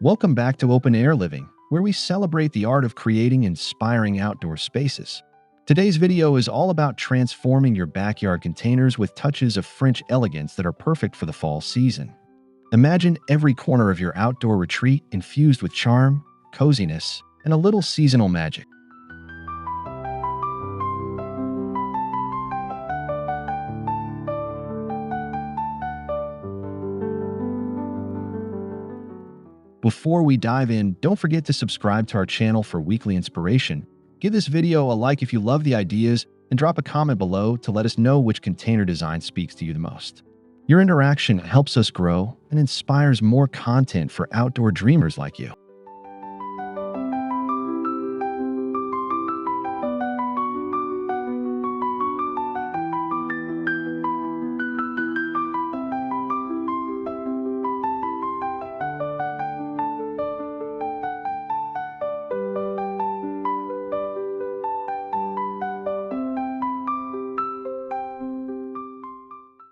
Welcome back to Open Air Living, where we celebrate the art of creating inspiring outdoor spaces. Today's video is all about transforming your backyard containers with touches of French elegance that are perfect for the fall season. Imagine every corner of your outdoor retreat infused with charm, coziness, and a little seasonal magic. Before we dive in, don't forget to subscribe to our channel for weekly inspiration. Give this video a like if you love the ideas, and drop a comment below to let us know which container design speaks to you the most. Your interaction helps us grow and inspires more content for outdoor dreamers like you.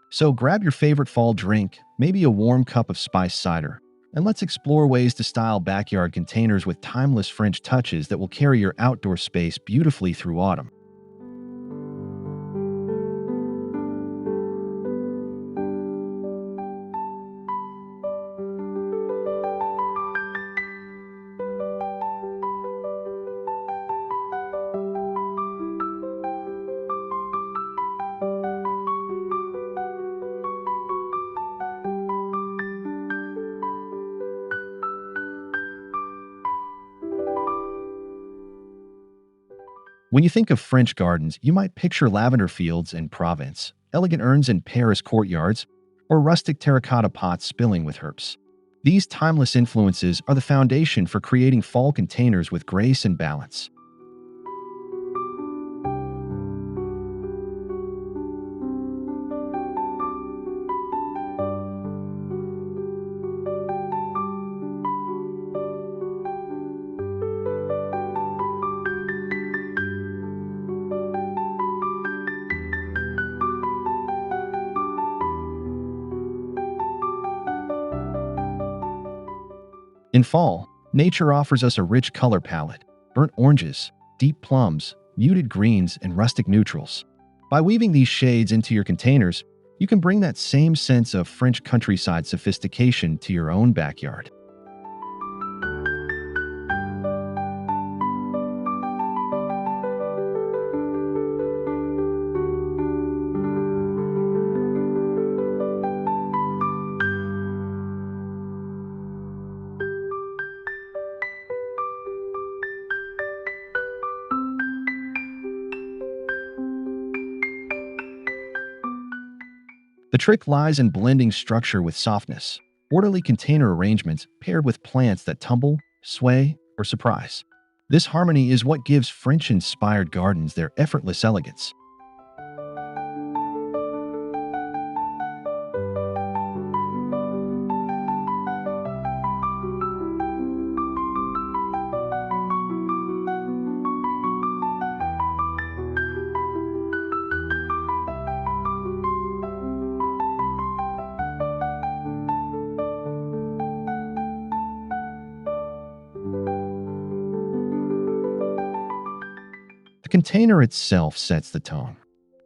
So grab your favorite fall drink, maybe a warm cup of spiced cider, and let's explore ways to style backyard containers with timeless French touches that will carry your outdoor space beautifully through autumn. When you think of French gardens, you might picture lavender fields in Provence, elegant urns in Paris courtyards, or rustic terracotta pots spilling with herbs. These timeless influences are the foundation for creating fall containers with grace and balance. In fall, nature offers us a rich color palette: burnt oranges, deep plums, muted greens, and rustic neutrals. By weaving these shades into your containers, you can bring that same sense of French countryside sophistication to your own backyard. The trick lies in blending structure with softness, orderly container arrangements paired with plants that tumble, sway, or surprise. This harmony is what gives French-inspired gardens their effortless elegance. The container itself sets the tone.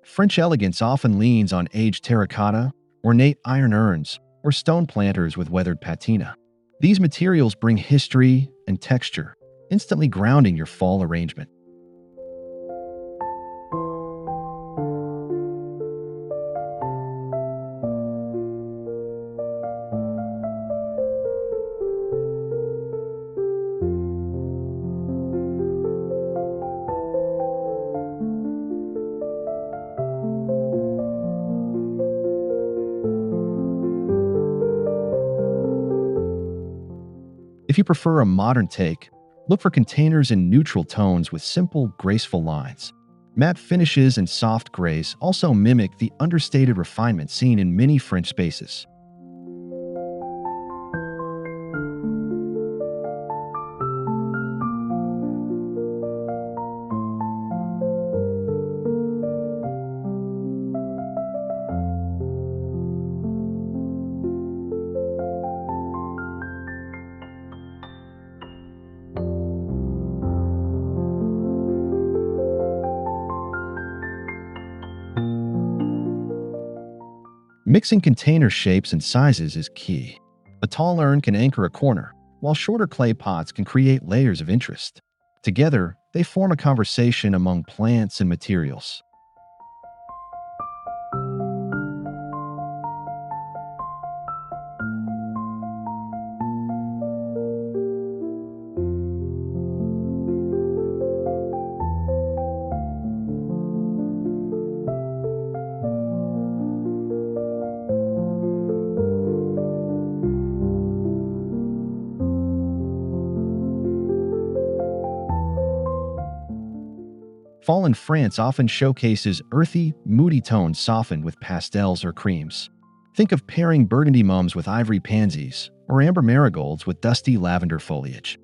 French elegance often leans on aged terracotta, ornate iron urns, or stone planters with weathered patina. These materials bring history and texture, instantly grounding your fall arrangement. If you prefer a modern take, look for containers in neutral tones with simple, graceful lines. Matte finishes and soft grays also mimic the understated refinement seen in many French spaces. Mixing container shapes and sizes is key. A tall urn can anchor a corner, while shorter clay pots can create layers of interest. Together, they form a conversation among plants and materials. Fall in France often showcases earthy, moody tones softened with pastels or creams. Think of pairing burgundy mums with ivory pansies, or amber marigolds with dusty lavender foliage.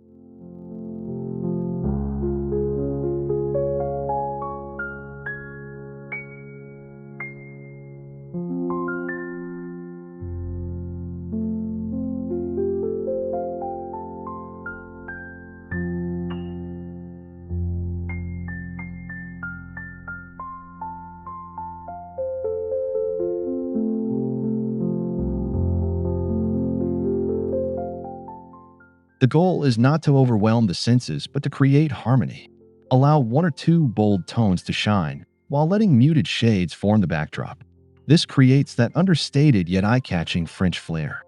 The goal is not to overwhelm the senses, but to create harmony. Allow one or two bold tones to shine, while letting muted shades form the backdrop. This creates that understated yet eye-catching French flair.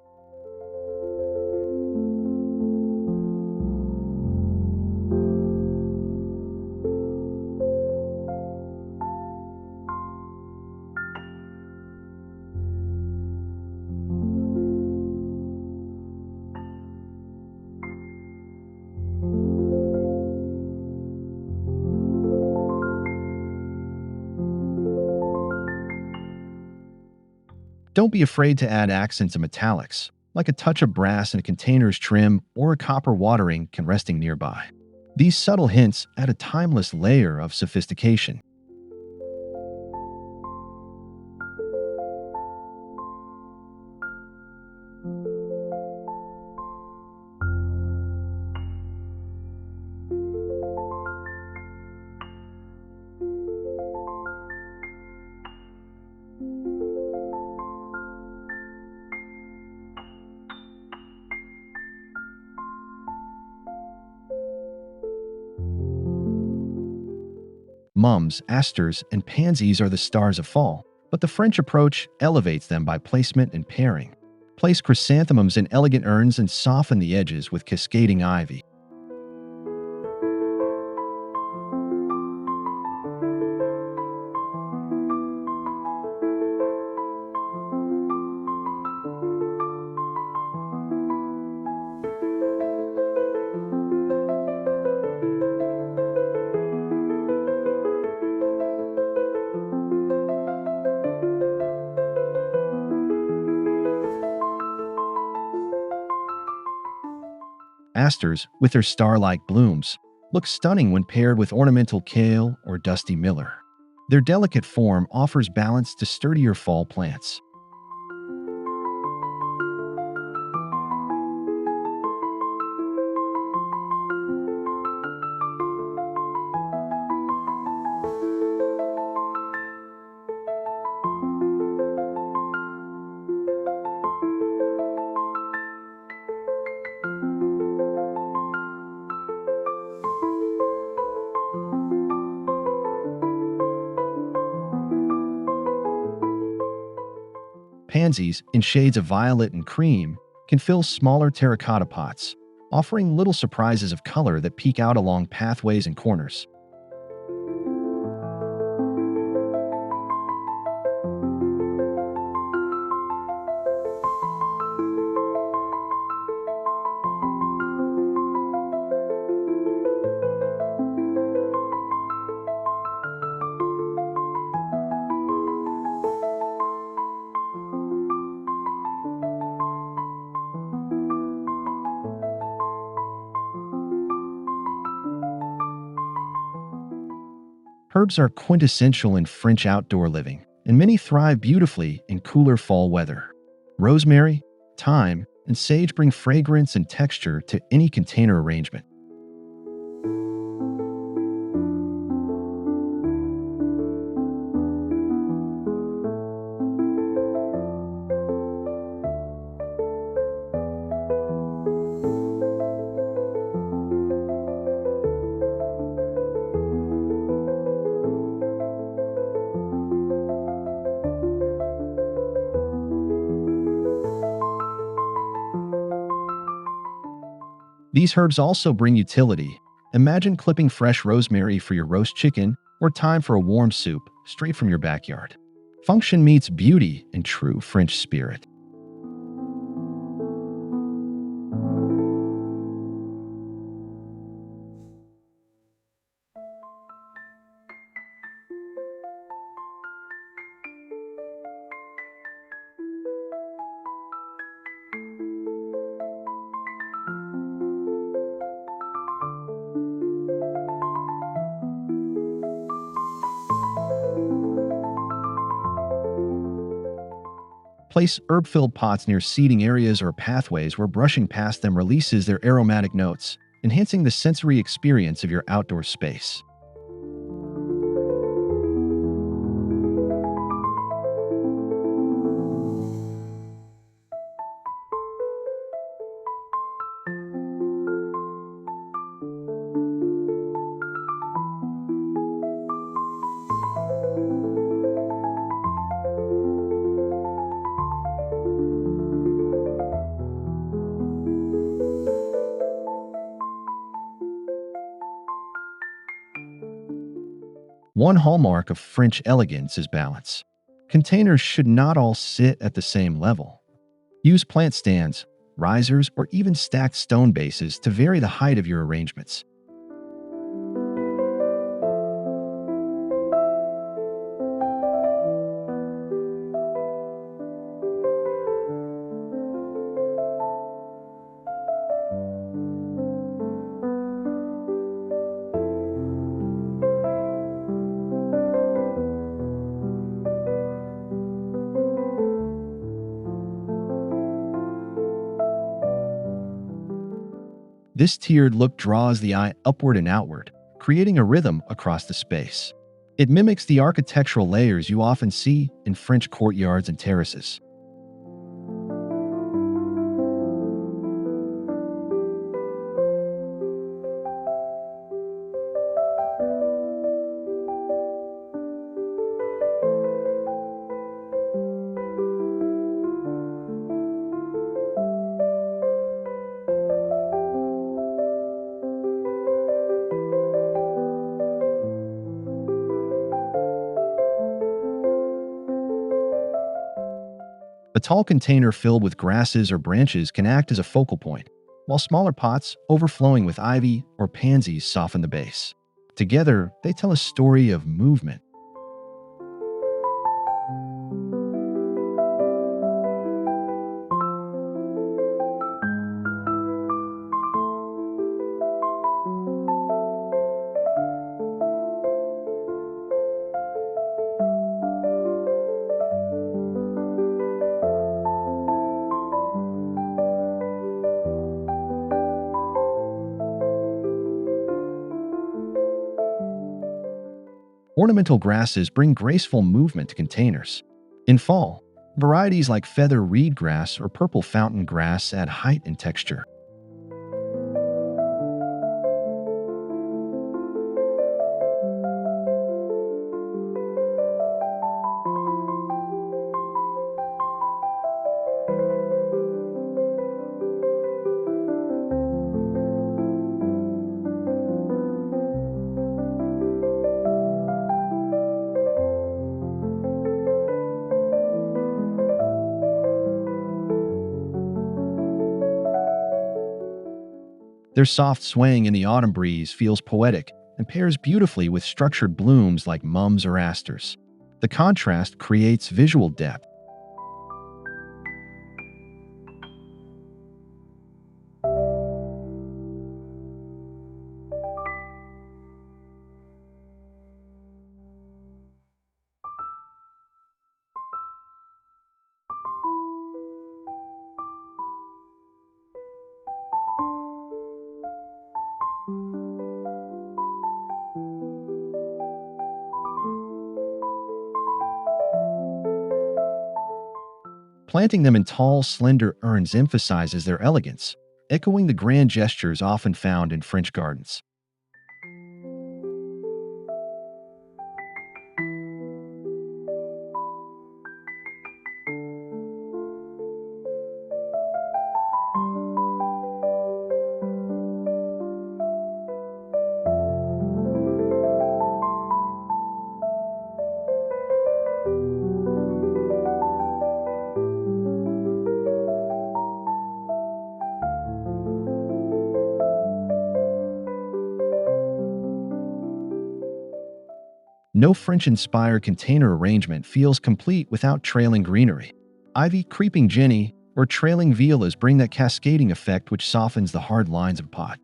Don't be afraid to add accents and metallics, like a touch of brass in a container's trim or a copper watering can resting nearby. These subtle hints add a timeless layer of sophistication. Mums, asters, and pansies are the stars of fall, but the French approach elevates them by placement and pairing. Place chrysanthemums in elegant urns and soften the edges with cascading ivy. Asters, with their star-like blooms, look stunning when paired with ornamental kale or dusty miller. Their delicate form offers balance to sturdier fall plants. Pansies, in shades of violet and cream, can fill smaller terracotta pots, offering little surprises of color that peek out along pathways and corners. Herbs are quintessential in French outdoor living, and many thrive beautifully in cooler fall weather. Rosemary, thyme, and sage bring fragrance and texture to any container arrangement. These herbs also bring utility. Imagine clipping fresh rosemary for your roast chicken or thyme for a warm soup straight from your backyard. Function meets beauty in true French spirit. Place herb-filled pots near seating areas or pathways where brushing past them releases their aromatic notes, enhancing the sensory experience of your outdoor space. One hallmark of French elegance is balance. Containers should not all sit at the same level. Use plant stands, risers, or even stacked stone bases to vary the height of your arrangements. This tiered look draws the eye upward and outward, creating a rhythm across the space. It mimics the architectural layers you often see in French courtyards and terraces. A tall container filled with grasses or branches can act as a focal point, while smaller pots overflowing with ivy or pansies soften the base. Together, they tell a story of movement. Ornamental grasses bring graceful movement to containers. In fall, varieties like feather reed grass or purple fountain grass add height and texture. Their soft swaying in the autumn breeze feels poetic and pairs beautifully with structured blooms like mums or asters. The contrast creates visual depth. Planting them in tall, slender urns emphasizes their elegance, echoing the grand gestures often found in French gardens. No French-inspired container arrangement feels complete without trailing greenery. Ivy, creeping jenny, or trailing violas bring that cascading effect which softens the hard lines of pot.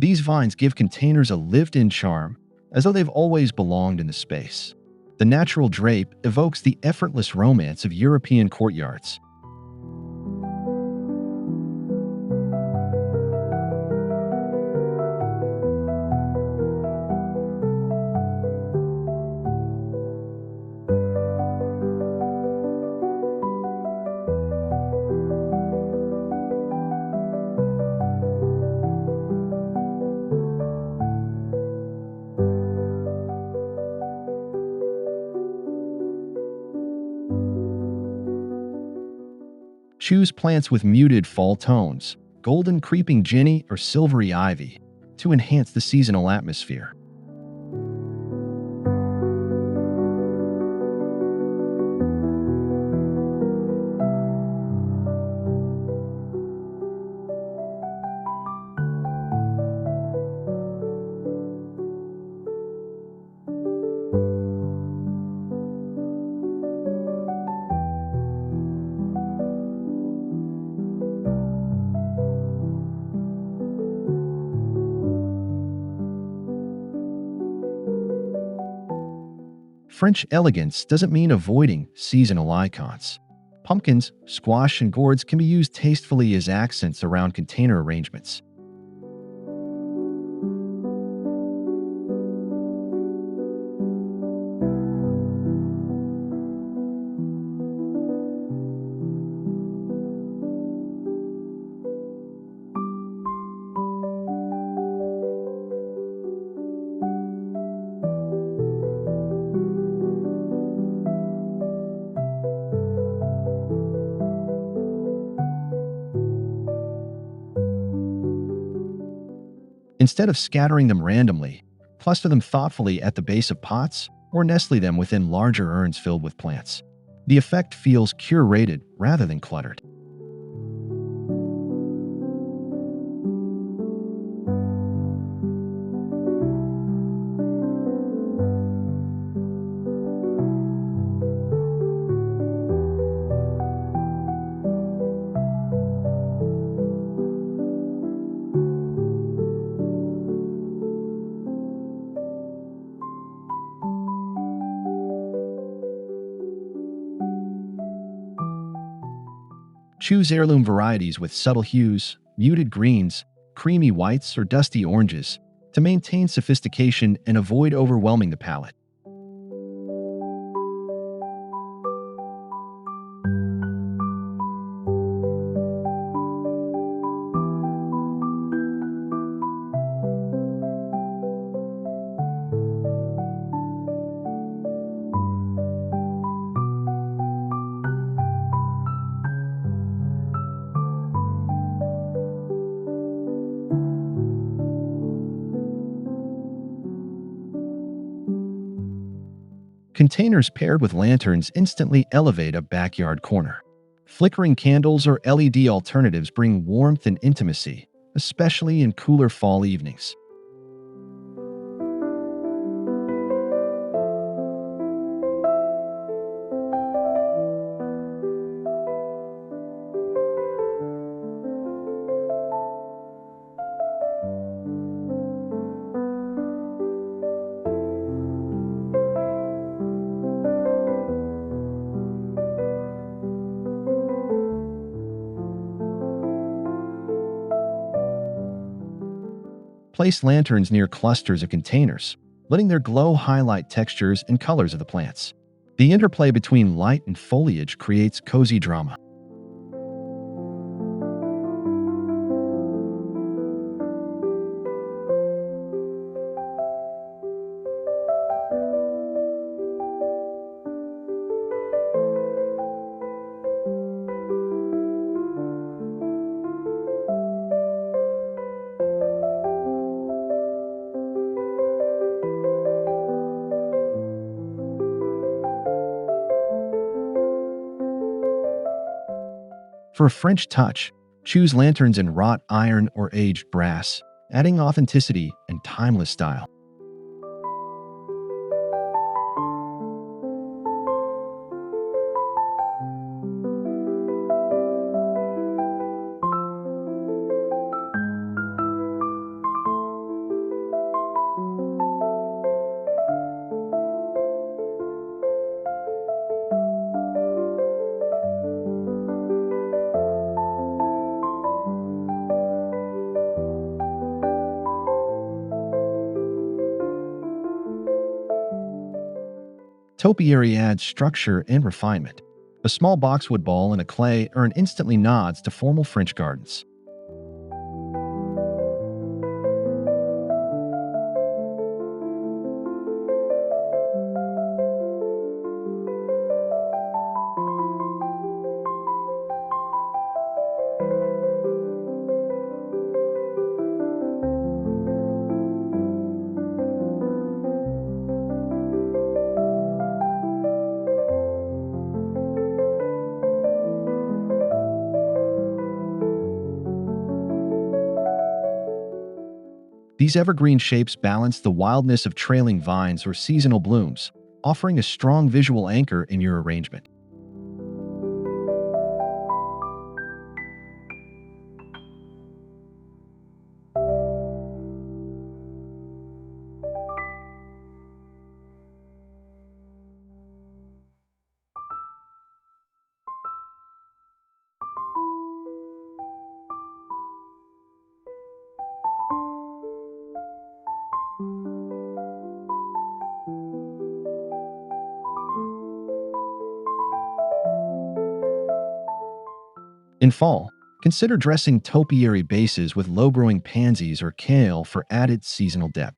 These vines give containers a lived-in charm, as though they've always belonged in the space. The natural drape evokes the effortless romance of European courtyards. Choose plants with muted fall tones, golden creeping jenny or silvery ivy, to enhance the seasonal atmosphere. French elegance doesn't mean avoiding seasonal icons. Pumpkins, squash, and gourds can be used tastefully as accents around container arrangements. Instead of scattering them randomly, cluster them thoughtfully at the base of pots or nestle them within larger urns filled with plants. The effect feels curated rather than cluttered. Choose heirloom varieties with subtle hues, muted greens, creamy whites, or dusty oranges to maintain sophistication and avoid overwhelming the palette. Containers paired with lanterns instantly elevate a backyard corner. Flickering candles or LED alternatives bring warmth and intimacy, especially in cooler fall evenings. Place lanterns near clusters of containers, letting their glow highlight textures and colors of the plants. The interplay between light and foliage creates cozy drama. For a French touch, choose lanterns in wrought iron or aged brass, adding authenticity and timeless style. Topiary adds structure and refinement. A small boxwood ball and a clay urn instantly nods to formal French gardens. These evergreen shapes balance the wildness of trailing vines or seasonal blooms, offering a strong visual anchor in your arrangement. In fall, consider dressing topiary bases with low-growing pansies or kale for added seasonal depth.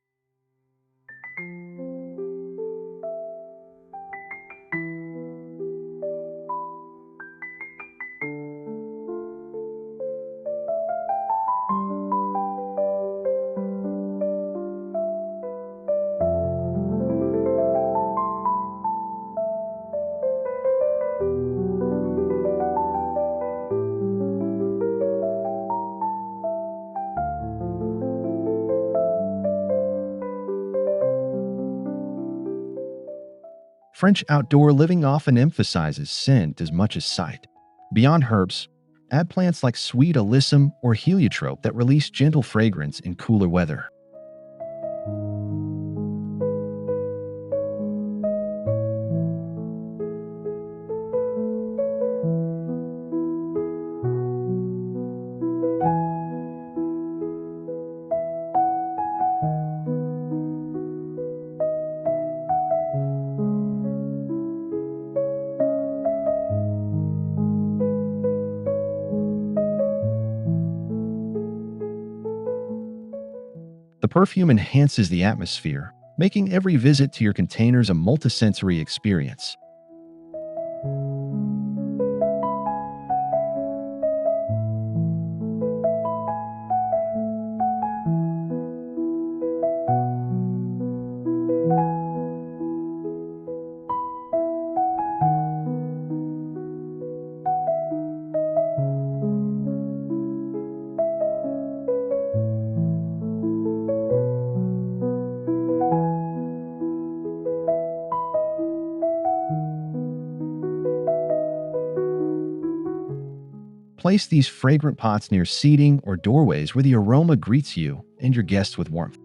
French outdoor living often emphasizes scent as much as sight. Beyond herbs, add plants like sweet alyssum or heliotrope that release gentle fragrance in cooler weather. The perfume enhances the atmosphere, making every visit to your containers a multisensory experience. Place these fragrant pots near seating or doorways where the aroma greets you and your guests with warmth.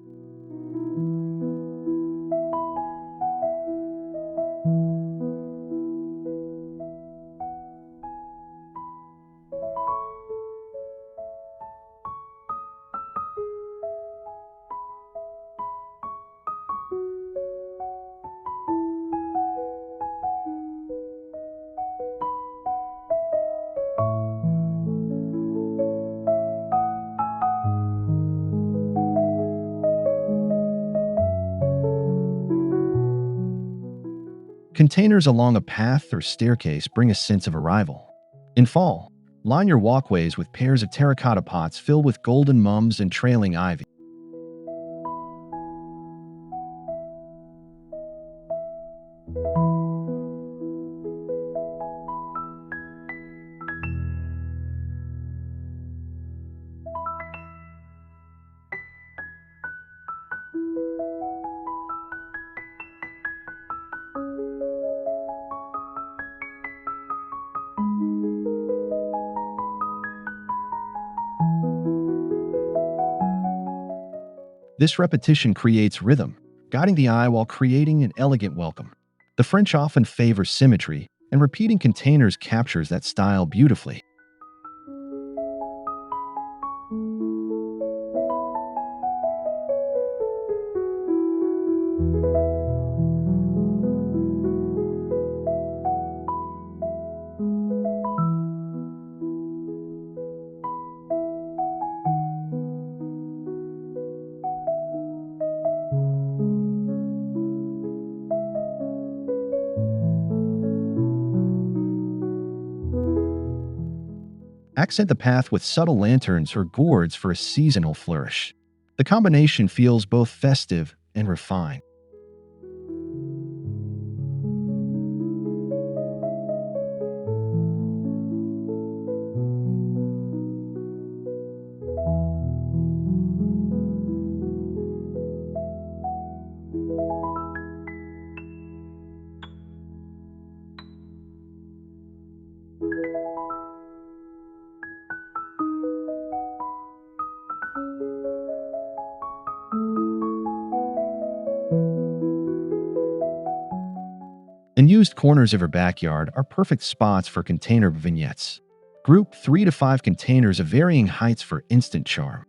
Containers along a path or staircase bring a sense of arrival. In fall, line your walkways with pairs of terracotta pots filled with golden mums and trailing ivy. This repetition creates rhythm, guiding the eye while creating an elegant welcome. The French often favor symmetry, and repeating containers captures that style beautifully. Accent the path with subtle lanterns or gourds for a seasonal flourish. The combination feels both festive and refined. Unused corners of your backyard are perfect spots for container vignettes. Group 3 to 5 containers of varying heights for instant charm.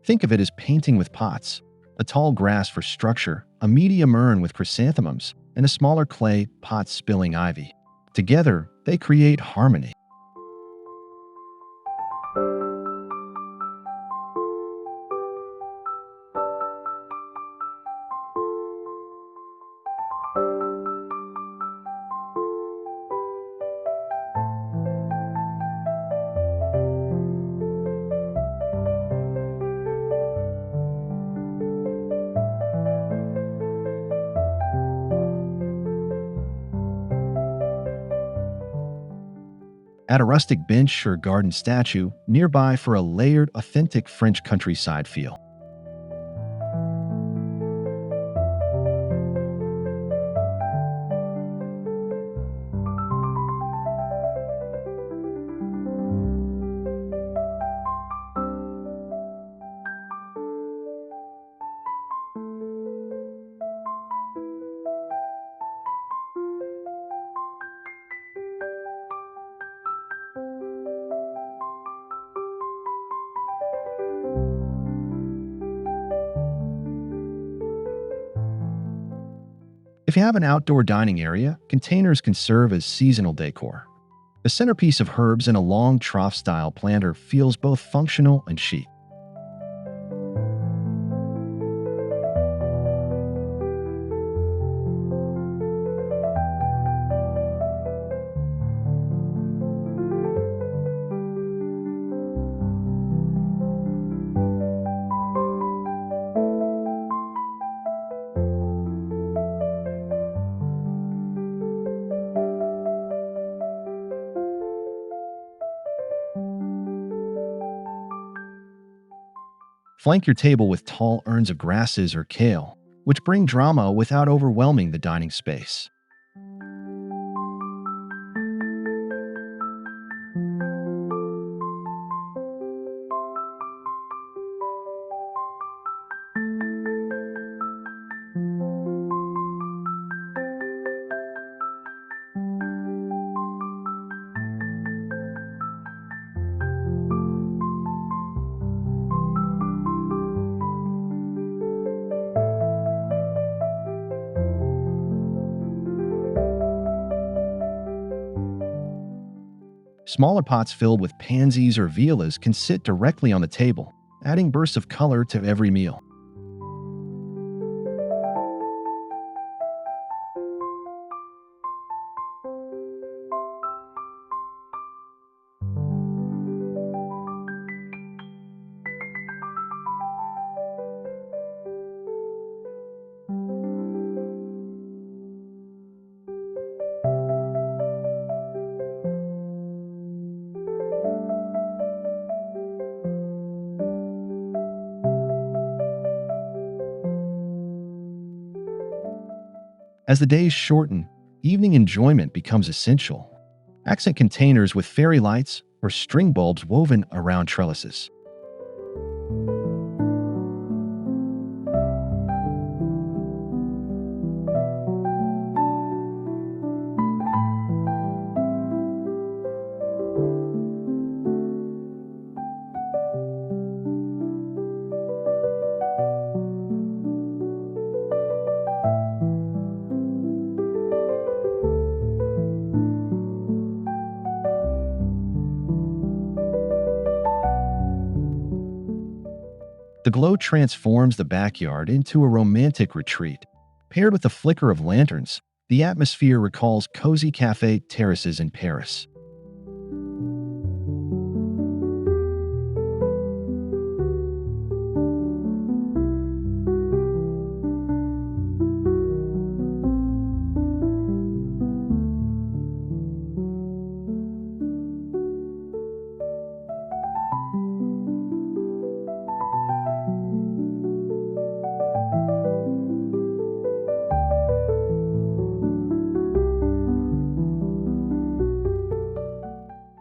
Think of it as painting with pots. A tall grass for structure, a medium urn with chrysanthemums, and a smaller clay pot spilling ivy. Together, they create harmony. Add a rustic bench or garden statue nearby for a layered, authentic French countryside feel. If you have an outdoor dining area, containers can serve as seasonal decor. The centerpiece of herbs in a long trough-style planter feels both functional and chic. Flank your table with tall urns of grasses or kale, which bring drama without overwhelming the dining space. Smaller pots filled with pansies or violas can sit directly on the table, adding bursts of color to every meal. As the days shorten, evening enjoyment becomes essential. Accent containers with fairy lights or string bulbs woven around trellises. The glow transforms the backyard into a romantic retreat. Paired with the flicker of lanterns, the atmosphere recalls cozy cafe terraces in Paris.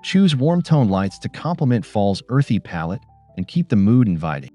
Choose warm tone lights to complement fall's earthy palette and keep the mood inviting.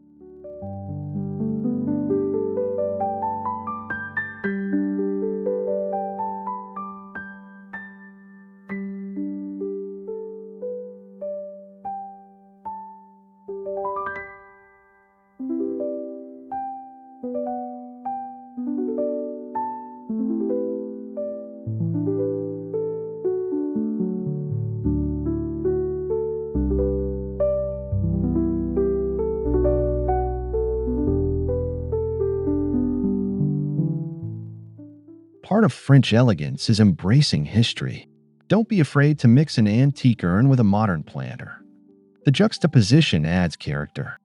Part of French elegance is embracing history. Don't be afraid to mix an antique urn with a modern planter. The juxtaposition adds character.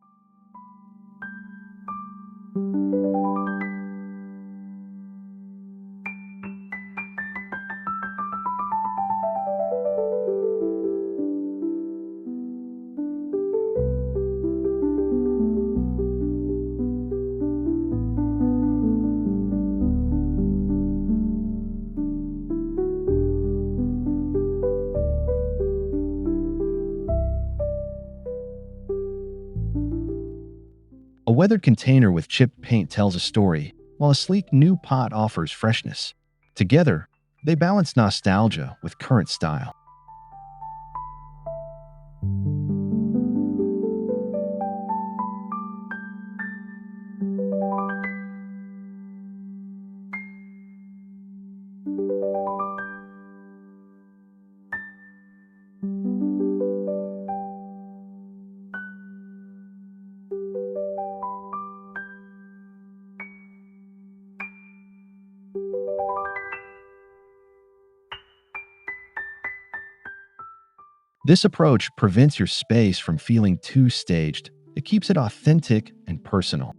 A weathered container with chipped paint tells a story, while a sleek new pot offers freshness. Together, they balance nostalgia with current style. This approach prevents your space from feeling too staged. It keeps it authentic and personal.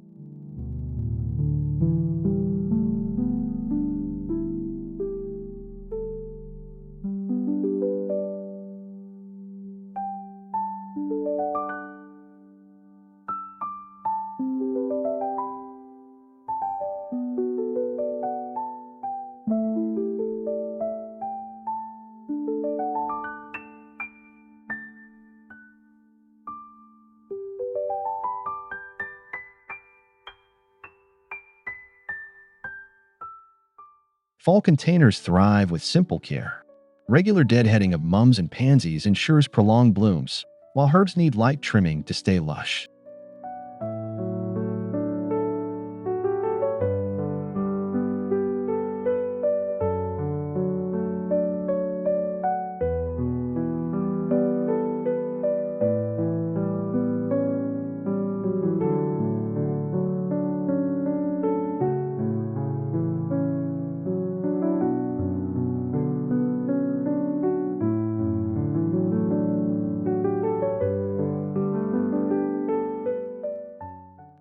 Fall containers thrive with simple care. Regular deadheading of mums and pansies ensures prolonged blooms, while herbs need light trimming to stay lush.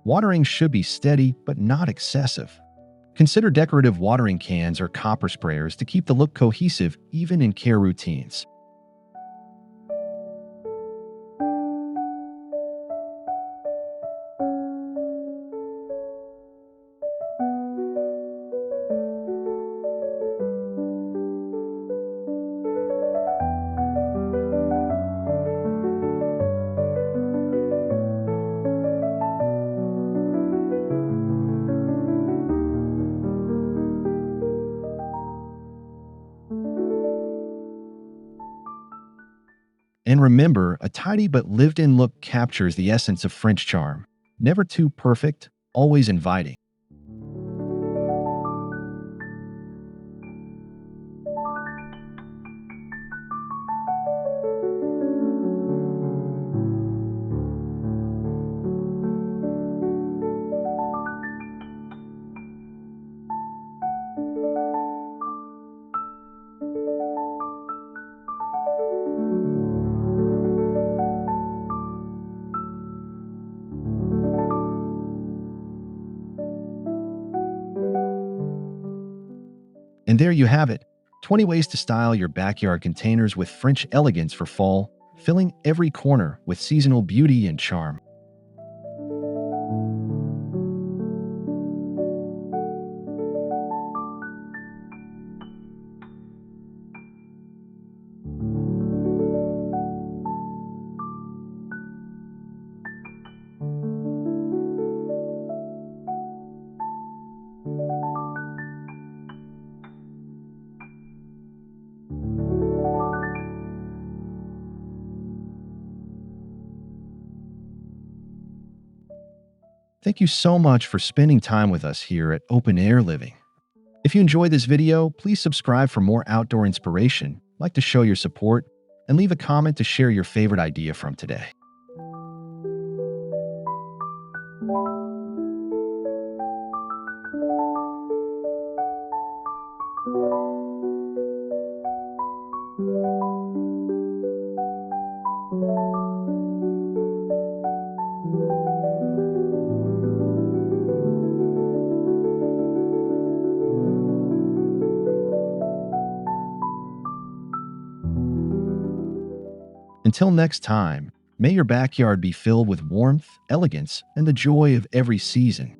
Watering should be steady but not excessive. Consider decorative watering cans or copper sprayers to keep the look cohesive even in care routines. And remember, a tidy but lived-in look captures the essence of French charm. Never too perfect, always inviting. And there you have it, 20 ways to style your backyard containers with French elegance for fall, filling every corner with seasonal beauty and charm. Thank you so much for spending time with us here at Open Air Living. If you enjoyed this video, please subscribe for more outdoor inspiration, like to show your support, and leave a comment to share your favorite idea from today. Until next time, may your backyard be filled with warmth, elegance, and the joy of every season.